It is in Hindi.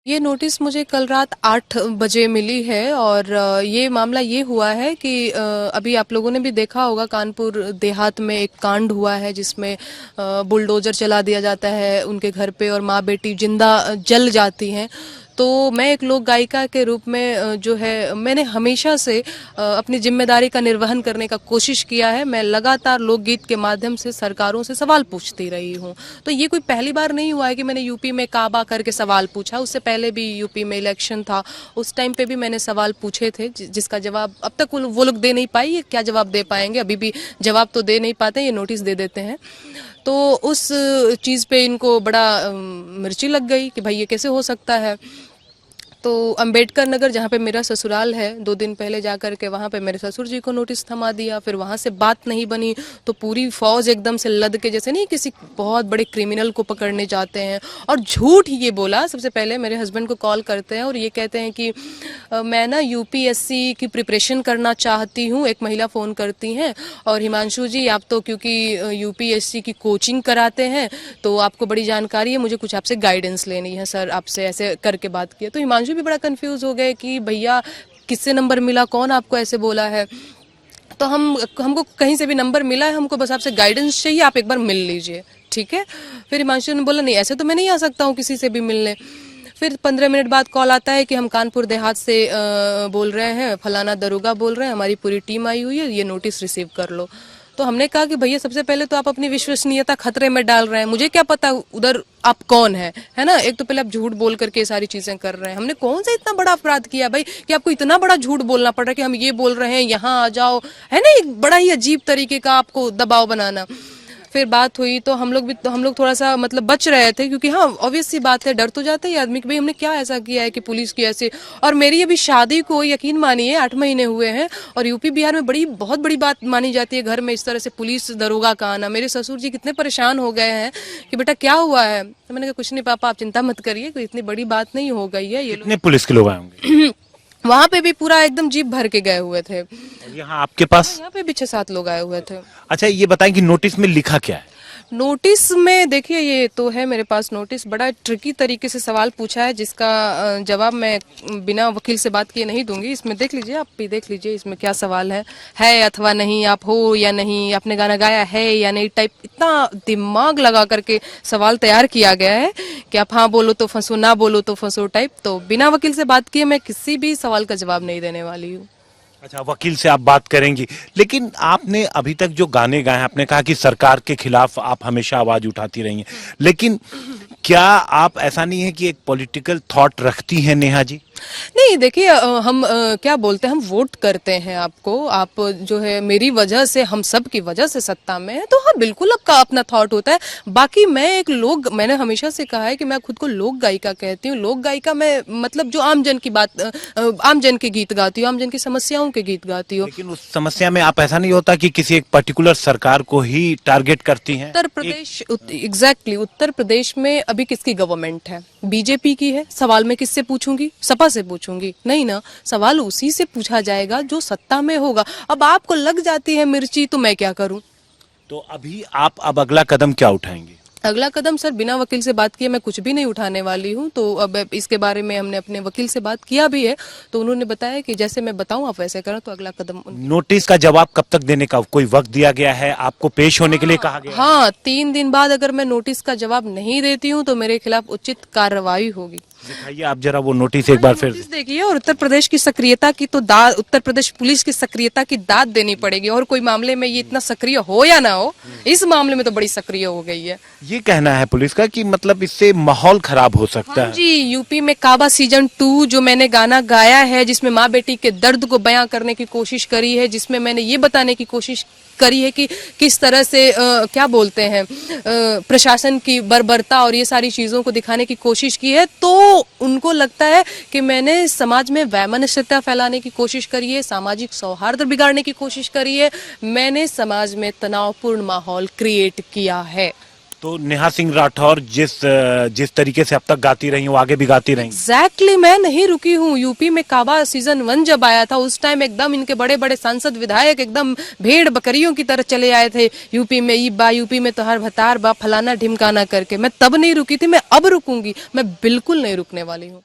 ये नोटिस मुझे कल रात 8 बजे मिली है और ये मामला ये हुआ है कि अभी आप लोगों ने भी देखा होगा कानपुर देहात में एक कांड हुआ है जिसमें बुलडोजर चला दिया जाता है उनके घर पे और माँ बेटी जिंदा जल जाती हैं। तो मैं एक लोक गायिका के रूप में जो है मैंने हमेशा से अपनी जिम्मेदारी का निर्वहन करने का कोशिश किया है। मैं लगातार लोकगीत के माध्यम से सरकारों से सवाल पूछती रही हूँ। तो ये कोई पहली बार नहीं हुआ है कि मैंने यूपी में काबा करके सवाल पूछा। उससे पहले भी यूपी में इलेक्शन था, उस टाइम पे भी मैंने सवाल पूछे थे जिसका जवाब अब तक वो लोग दे नहीं पाई। क्या जवाब दे पाएंगे, अभी भी जवाब तो दे नहीं पाते, ये नोटिस दे देते हैं। तो उस चीज़ पे इनको बड़ा मिर्ची लग गई कि भाई ये कैसे हो सकता है। तो अंबेडकर नगर जहाँ पे मेरा ससुराल है, 2 दिन पहले जाकर के वहाँ पे मेरे ससुर जी को नोटिस थमा दिया। फिर वहाँ से बात नहीं बनी तो पूरी फौज एकदम से लद के, जैसे नहीं किसी बहुत बड़े क्रिमिनल को पकड़ने जाते हैं, और झूठ ये बोला। सबसे पहले मेरे हस्बैंड को कॉल करते हैं और ये कहते हैं कि मैं ना यूपीएससी की प्रिपरेशन करना चाहती हूँ। एक महिला फ़ोन करती हैं और हिमांशु जी आप तो क्योंकि यूपीएससी की कोचिंग कराते हैं तो आपको बड़ी जानकारी है, मुझे कुछ आपसे गाइडेंस लेनी है सर, आपसे ऐसे करके बात किया। तो हिमांशु भी बड़ा कंफ्यूज हो गए कि भैया किससे नंबर मिला, कौन आपको ऐसे बोला है। तो हमको कहीं से भी नंबर मिला है, हमको बस आपसे गाइडेंस चाहिए, आप एक बार मिल लीजिए, ठीक है। फिर हिमांशु ने बोला नहीं ऐसे तो मैं नहीं आ सकता हूँ किसी से भी मिलने। फिर 15 मिनट बाद कॉल आता है कि हम कानपुर देहात से बोल रहे हैं, फलाना दरोगा बोल रहे हैं, हमारी पूरी टीम आई हुई है, ये नोटिस रिसीव कर लो। तो हमने कहा कि भैया सबसे पहले तो आप अपनी विश्वसनीयता खतरे में डाल रहे हैं, मुझे क्या पता उधर आप कौन है ना। एक तो पहले आप झूठ बोल करके ये सारी चीजें कर रहे हैं। हमने कौन सा इतना बड़ा अपराध किया भाई कि आपको इतना बड़ा झूठ बोलना पड़ रहा है कि हम ये बोल रहे हैं यहाँ आ जाओ, है ना। एक बड़ा ही अजीब तरीके का आपको दबाव बनाना। फिर बात हुई तो हम लोग थोड़ा सा मतलब बच रहे थे, क्योंकि हाँ ऑब्वियस सी बात है, डर तो जाता है आदमी कि भाई हमने क्या ऐसा किया है कि पुलिस की ऐसे। और मेरी अभी शादी को यकीन मानिए 8 महीने हुए हैं और यूपी बिहार में बहुत बड़ी बात मानी जाती है घर में इस तरह से पुलिस दरोगा का आना। मेरे ससुर जी कितने परेशान हो गए हैं कि बेटा क्या हुआ है। तो मैंने कहा कुछ नहीं पापा, आप चिंता मत करिए, कोई इतनी बड़ी बात नहीं हो गई है। ये कितने पुलिस के लोग आए होंगे? वहां पे भी पूरा एकदम जीप भर के गए हुए थे। और यहाँ आपके पास? यहाँ पे भी 6-7 लोग आए हुए थे। अच्छा ये बताएं कि नोटिस में लिखा क्या है? नोटिस में देखिए, ये तो है मेरे पास नोटिस, बड़ा ट्रिकी तरीके से सवाल पूछा है जिसका जवाब मैं बिना वकील से बात किए नहीं दूंगी। इसमें देख लीजिए, आप भी देख लीजिए इसमें क्या सवाल है अथवा नहीं, आप हो या नहीं, आपने गाना गाया है या नहीं, टाइप इतना दिमाग लगा करके सवाल तैयार किया गया है कि आप हाँ बोलो तो फंसो, ना बोलो तो फंसो टाइप। तो बिना वकील से बात किए मैं किसी भी सवाल का जवाब नहीं देने वाली हूँ। अच्छा वकील से आप बात करेंगी, लेकिन आपने अभी तक जो गाने गाए हैं, आपने कहा कि सरकार के खिलाफ आप हमेशा आवाज उठाती रही हैं, लेकिन क्या आप ऐसा नहीं है कि एक पॉलिटिकल थॉट रखती हैं नेहा जी? नहीं देखिए, हम क्या बोलते हैं, हम वोट करते हैं आपको, आप जो है मेरी वजह से, हम सब की वजह से सत्ता में है, तो हाँ बिल्कुल आपका अपना थॉट होता है। बाकी मैंने हमेशा से कहा है कि मैं खुद को लोक गायिका कहती हूँ। लोक गायिका मैं मतलब जो आम जन की बात, आम जन के गीत गाती हूँ, आम जन की समस्याओं के गीत गाती हूँ। लेकिन उस समस्या में आप ऐसा नहीं होता कि किसी एक पर्टिकुलर सरकार को ही टारगेट करती हैं? उत्तर प्रदेश, एग्जैक्टली उत्तर प्रदेश में अभी किसकी गवर्नमेंट है? बीजेपी की है। सवाल मैं किससे पूछूंगी? सपा से पूछूंगी? नहीं ना, सवाल उसी से पूछा जाएगा जो सत्ता में होगा। अब आपको लग जाती है मिर्ची तो मैं क्या करूं? तो अभी आप अब अगला कदम क्या उठाएंगे? अगला कदम सर, बिना वकील से बात किए मैं कुछ भी नहीं उठाने वाली हूं। तो अब इसके बारे में हमने अपने वकील से बात किया भी है, तो उन्होंने बताया कि जैसे मैं बताऊं आप वैसे करें। तो अगला कदम नोटिस का जवाब कब तक देने का कोई वक्त दिया गया है? आपको पेश होने के लिए कहा गया है? हाँ, 3 दिन बाद अगर मैं नोटिस का जवाब नहीं देती हूँ तो मेरे खिलाफ उचित कार्रवाई होगी। दिखाइए आप जरा वो नोटिस एक बार फिर। नोटिस देखिए, और उत्तर प्रदेश की सक्रियता की तो दाद, उत्तर प्रदेश पुलिस की सक्रियता की दाद देनी पड़ेगी। और कोई मामले में ये इतना सक्रिय हो या ना हो, इस मामले में तो बड़ी सक्रिय हो गई है। ये कहना है पुलिस का कि मतलब इससे माहौल खराब हो सकता है। जी, यूपी में काबा सीजन 2 जो मैंने गाना गाया है, जिसमें माँ बेटी के दर्द को बयां करने की कोशिश करी है, जिसमें मैंने ये बताने की कोशिश करी है कि किस तरह से क्या बोलते हैं, प्रशासन की बर्बरता और ये सारी चीजों को दिखाने की कोशिश की है, तो उनको लगता है कि मैंने समाज में वैमनस्यता फैलाने की कोशिश करी है, सामाजिक सौहार्द बिगाड़ने की कोशिश करी है, मैंने समाज में तनावपूर्ण माहौल क्रिएट किया है। तो नेहा सिंह राठौर जिस तरीके से अब तक गाती रही वो आगे भी गाती रहेंगी? एग्जैक्टली, मैं नहीं रुकी हूँ। यूपी में काबा सीजन 1 जब आया था, उस टाइम एकदम इनके बड़े बड़े सांसद विधायक एकदम भेड़ बकरियों की तरह चले आए थे यूपी में, यूपी में तो हर भतार बा, फलाना ढिमकाना करके। मैं तब नहीं रुकी थी, मैं अब रुकूंगी, मैं बिल्कुल नहीं रुकने वाली हूँ।